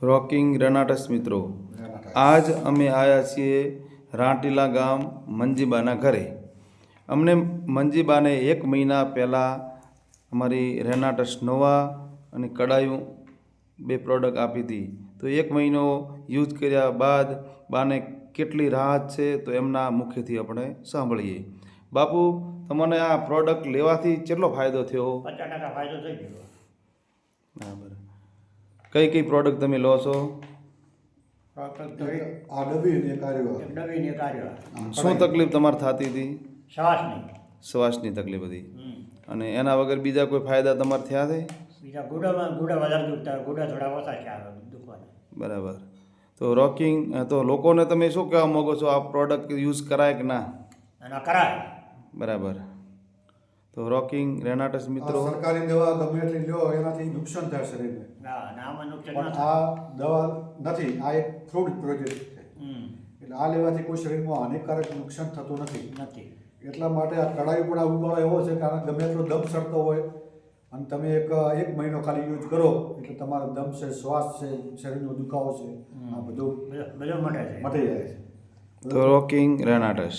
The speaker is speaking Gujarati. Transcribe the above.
રોકિંગ રેનાટસ મિત્રો, આજ અમે આવ્યા છીએ રાંટીલા ગામ મંજીબાના ઘરે. અમને મંજીબાને 1 મહિના પહેલાં અમારી રેનાટસ નોવા અને કડાયું 2 પ્રોડક્ટ આપી હતી. તો 1 મહિનો યુઝ કર્યા બાદ બાને કેટલી રાહત છે તો એમના મુખેથી આપણે સાંભળીએ. બાપુ, તમને આ પ્રોડક્ટ લેવાથી કેટલો ફાયદો થયો? 50% ફાયદો થઈ ગયો. બરાબર. કઈ કઈ પ્રોડક્ટ તમે લો છો? આ ડબ્બીને કાર્યો. ડબીને કાર્ય શું તકલીફ તમારે થતી હતી? શ્વાસની. શ્વાસની તકલીફ હતી. અને એના વગર બીજા કોઈ ફાયદા તમારે થયા છે? બીજા ગુડા વધારે દુખતા, ગુડા થોડા ઓછા થયા દુખવાના. બરાબર. તો રોકિંગ, તો લોકોને તમે શું કહેવા માગો છો? આ પ્રોડક્ટ યુઝ કરાય કે ના? એના કરાય. બરાબર. તો રોકિંગ રેનાટસ મિત્રો, સરકારી દવા ગમે એટલી લ્યો એનાથી નુકસાન થાય શરીરને. ના આમાં નુકસાન પણ ના આ દવા નથી, આ એક ફ્રૂટ પ્રોજેક્ટ છે. એટલે આ લેવાથી કોઈ શરીરમાં હાનિકારક નુકસાન થતું નથી. એટલા માટે આ કડાઈ પણ આ ઉપાડો એવો છે કારણ ગમે એટલો દમ સડતો હોય અને તમે એક મહિનો ખાલી યુઝ કરો એટલે તમારો દમ છે, શ્વાસ છે, શરીરનો દુખાવો છે, આ બધું બધું મટે છે. મટી જાય છે. તો રોકિંગ રેનાટસ.